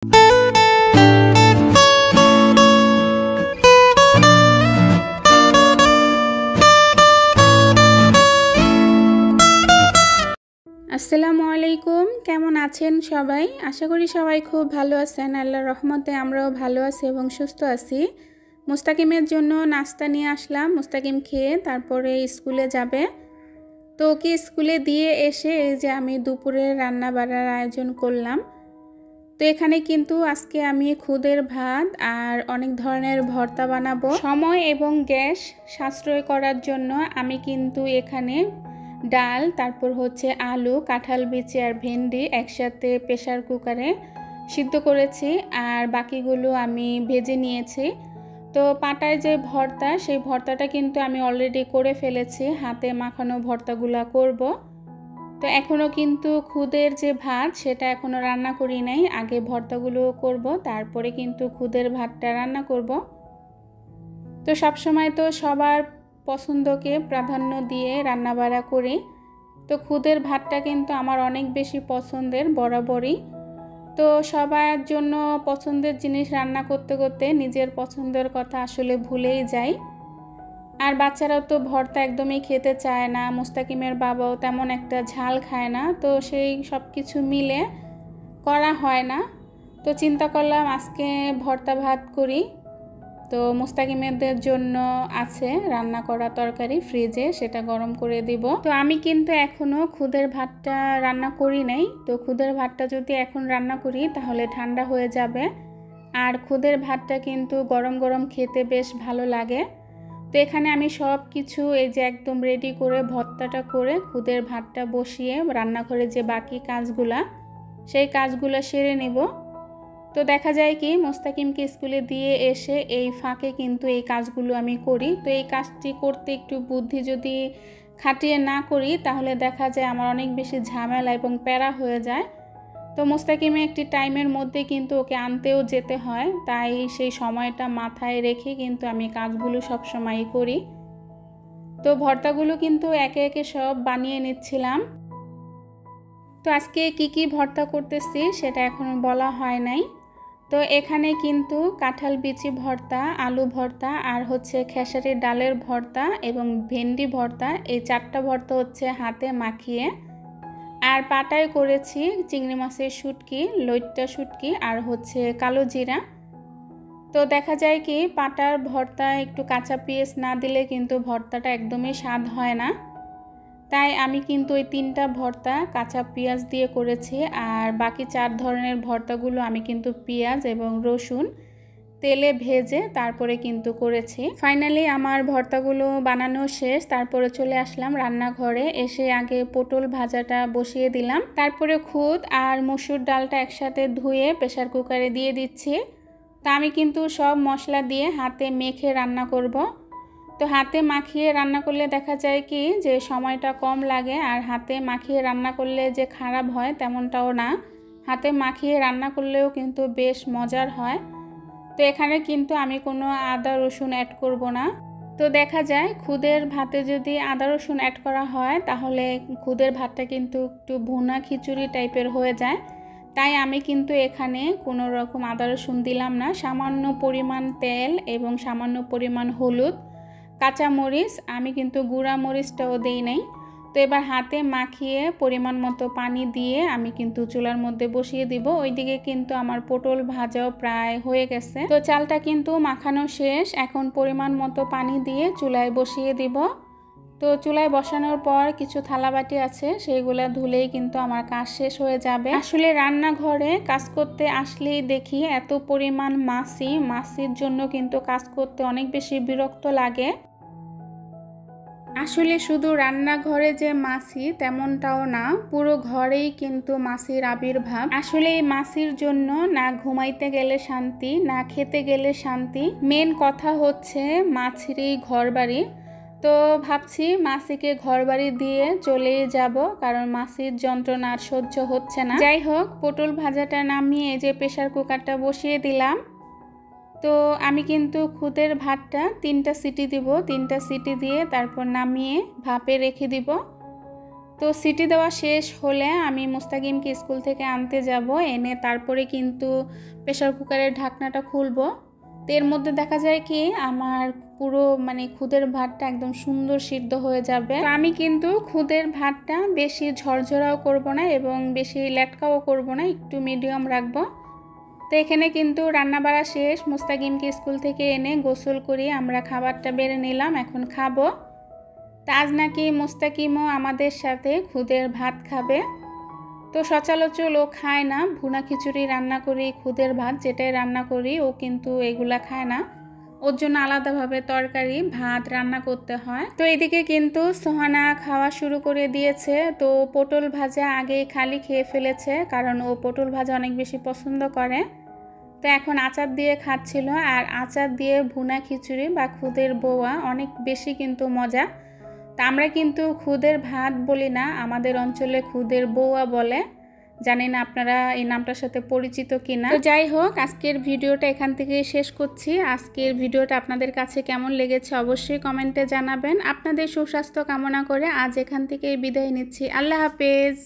আসসালামু আলাইকুম, কেমন আছেন সবাই? আশা করি সবাই খুব ভালো আছেন। আল্লাহর রহমতে আমরাও ভালো আছি এবং সুস্থ আছি। মুস্তাকিমের জন্য নাস্তা নিয়ে আসলাম। মুস্তাকিম খেয়ে তারপরে স্কুলে যাবে। তো ওকে স্কুলে দিয়ে এসে এই যে আমি দুপুরে রান্না বাড়ার আয়োজন করলাম। তো এখানে কিন্তু আজকে আমি খুদের ভাত আর অনেক ধরনের ভর্তা বানাবো। সময় এবং গ্যাস সাশ্রয় করার জন্য আমি কিন্তু এখানে ডাল, তারপর হচ্ছে আলু, কাঁঠাল বিচি আর ভেন্ডি একসাথে প্রেসার কুকারে সিদ্ধ করেছি আর বাকিগুলো আমি ভেজে নিয়েছি। তো পাটায় যে ভর্তা, সেই ভর্তাটা কিন্তু আমি অলরেডি করে ফেলেছি। হাতে মাখানো ভর্তাগুলো করব। তো এখনও কিন্তু খুদের যে ভাত সেটা এখনও রান্না করি নাই। আগে ভর্তাগুলো করব, তারপরে কিন্তু খুদের ভাতটা রান্না করব। তো সবসময় তো সবার পছন্দকে প্রাধান্য দিয়ে রান্নাবাড়া করি। তো খুদের ভাতটা কিন্তু আমার অনেক বেশি পছন্দের বরাবরই। তো সবার জন্য পছন্দের জিনিস রান্না করতে করতে নিজের পছন্দের কথা আসলে ভুলেই যাই। আর বাচ্চারাও তো ভর্তা একদমই খেতে চায় না, মুস্তাকিমের বাবাও তেমন একটা ঝাল খায় না। তো সেই সব কিছু মিলে করা হয় না। তো চিন্তা করলাম আজকে ভর্তা ভাত করি। তো মুস্তাকিমেদের জন্য আছে রান্না করা তরকারি ফ্রিজে, সেটা গরম করে দিব। তো আমি কিন্তু এখনও খুদের ভাতটা রান্না করি নাই। তো খুদের ভাতটা যদি এখন রান্না করি তাহলে ঠান্ডা হয়ে যাবে। আর খুদের ভাতটা কিন্তু গরম গরম খেতে বেশ ভালো লাগে। তো এখানে আমি সব কিছু এই যে একদম রেডি করে ভর্তাটা করে খুদের ভাতটা বসিয়ে রান্নাঘরে যে বাকি কাজগুলা সেই কাজগুলো সেরে নেব। তো দেখা যায় কি মুস্তাকিমকে স্কুলে দিয়ে এসে এই ফাঁকে কিন্তু এই কাজগুলো আমি করি। তো এই কাজটি করতে একটু বুদ্ধি যদি খাটিয়ে না করি তাহলে দেখা যায় আমার অনেক বেশি ঝামেলা এবং প্যারা হয়ে যায়। তো মুস্তাকিমে একটি টাইমের মধ্যে কিন্তু ওকে আনতেও যেতে হয়, তাই সেই সময়টা মাথায় রেখে কিন্তু আমি কাজগুলো সব সময়ই করি। তো ভর্তাগুলো কিন্তু একে একে সব বানিয়ে নিচ্ছিলাম। তো আজকে কি ভর্তা করতেছি সেটা এখনো বলা হয় নাই। তো এখানে কিন্তু কাঁঠাল বিচি ভর্তা, আলু ভর্তা আর হচ্ছে খেসারির ডালের ভর্তা এবং ভেন্ডি ভর্তা, এই 4টা ভর্তা হচ্ছে হাতে মাখিয়ে। আর পাটায় করেছি চিংড়ি মাছের শুটকি, লইট্টা শুটকি আর হচ্ছে কালো জিরা। তো দেখা যায় কি পাটার ভর্তা একটু কাঁচা পেঁয়াজ না দিলে কিন্তু ভর্তাটা একদমই স্বাদ হয় না। তাই আমি কিন্তু ওই 3টা ভর্তা কাঁচা পেঁয়াজ দিয়ে করেছি। আর বাকি 4 ধরনের ভর্তাগুলো আমি কিন্তু পেঁয়াজ এবং রসুন তেলে ভেজে তারপরে কিন্তু করেছি। ফাইনালি আমার ভর্তাগুলো বানানো শেষ। তারপরে চলে আসলাম রান্নাঘরে। এসে আগে পটল ভাজাটা বসিয়ে দিলাম, তারপরে খুদ আর মসুর ডালটা একসাথে ধুয়ে প্রেসার কুকারে দিয়ে দিচ্ছি। তা আমি কিন্তু সব মশলা দিয়ে হাতে মেখে রান্না করব। তো হাতে মাখিয়ে রান্না করলে দেখা যায় কি যে সময়টা কম লাগে, আর হাতে মাখিয়ে রান্না করলে যে খারাপ হয় তেমনটাও না। হাতে মাখিয়ে রান্না করলেও কিন্তু বেশ মজার হয়। তো এখানে কিন্তু আমি কোনো আদা রসুন অ্যাড করব না। তো দেখা যায় খুদের ভাতে যদি আদা রসুন অ্যাড করা হয় তাহলে খুদের ভাতটা কিন্তু একটু ভুনা খিচুড়ি টাইপের হয়ে যায়। তাই আমি কিন্তু এখানে কোনো রকম আদা রসুন দিলাম না। সামান্য পরিমাণ তেল এবং সামান্য পরিমাণ হলুদ, কাঁচা মরিচ, আমি কিন্তু গুঁড়া মরিচটাও দেই নাই। তো এবার হাতে মাখিয়ে পরিমাণ মতো পানি দিয়ে আমি কিন্তু চুলার মধ্যে বসিয়ে দিব। ওইদিকে কিন্তু আমার পটল ভাজাও প্রায় হয়ে গেছে। তো চালটা কিন্তু মাখানো শেষ। এখন পরিমাণ মতো পানি দিয়ে চুলায় বসিয়ে দিব। তো চুলায় বসানোর পর কিছু থালাবাটি আছে, সেইগুলো ধুলেই কিন্তু আমার কাজ শেষ হয়ে যাবে। আসলে রান্নাঘরে কাজ করতে আসলেই দেখি এত পরিমাণ মাছির জন্য কিন্তু কাজ করতে অনেক বেশি বিরক্ত লাগে। আসলে শুধু রান্নাঘরে যে মাছি তেমনটাও না, পুরো ঘরেই কিন্তু মাছির আবির্ভাব। আসলে এই মাছির জন্য না ঘুমাইতে গেলে শান্তি, না খেতে গেলে শান্তি। মেন কথা হচ্ছে মাছিরই ঘরবাড়ি। তো ভাবছি মাছিকে ঘরবাড়ি দিয়ে চলেই যাব, কারণ মাছির যন্ত্রণা আর সহ্য হচ্ছে না। যাই হোক, পটল ভাজাটা নামিয়ে যে প্রেসার কুকারটা বসিয়ে দিলাম। তো আমি কিন্তু খুদের ভাতটা 3টা সিটি দিব। 3টা সিটি দিয়ে তারপর নামিয়ে ভাপে রেখে দিব। তো সিটি দেওয়া শেষ হলে আমি মুস্তাকিমকে স্কুল থেকে আনতে যাব, এনে তারপরে কিন্তু প্রেসার কুকারের ঢাকনাটা খুলবো। তো এর মধ্যে দেখা যায় কি আমার পুরো খুদের ভাতটা একদম সুন্দর সিদ্ধ হয়ে যাবে। তো আমি কিন্তু খুদের ভাতটা বেশি ঝরঝরাও করব না এবং বেশি লেটকাও করব না, একটু মিডিয়াম রাখবো। তো এখানে কিন্তু রান্না বাড়া শেষ, মুস্তাকিমকে স্কুল থেকে এনে গোসল করি আমরা খাবারটা বেড়ে নিলাম, এখন খাবো। তা আজ নাকি মুস্তাকিমও আমাদের সাথে খুদের ভাত খাবে। তো সচরাচর ও খায় না, ভুনা খিচুড়ি রান্না করি, খুদের ভাত যেটাই রান্না করি ও কিন্তু এগুলা খায় না, ওর জন্য আলাদাভাবে তরকারি ভাত রান্না করতে হয়। তো এদিকে কিন্তু সোহানা খাওয়া শুরু করে দিয়েছে। তো পটল ভাজা আগেই খালি খেয়ে ফেলেছে, কারণ ও পটল ভাজা অনেক বেশি পছন্দ করে। তো এখন আচার দিয়ে খাচ্ছিল, আর আচার দিয়ে ভুনা খিচুড়ি বা খুদের বৌয়া অনেক বেশি কিন্তু মজা। তা আমরা কিন্তু খুদের ভাত বলি না, আমাদের অঞ্চলে খুদের বৌয়া বলে। জানি না আপনারা এই নামটার সাথে পরিচিত কিনা। তো যাই হোক, আজকের ভিডিওটা এখান থেকে শেষ করছি। আজকের ভিডিওটা আপনাদের কাছে কেমন লেগেছে অবশ্যই কমেন্টে জানাবেন। আপনাদের সুস্বাস্থ্য কামনা করে আজ এখান থেকেই বিদায় নিচ্ছি। আল্লাহ হাফেজ।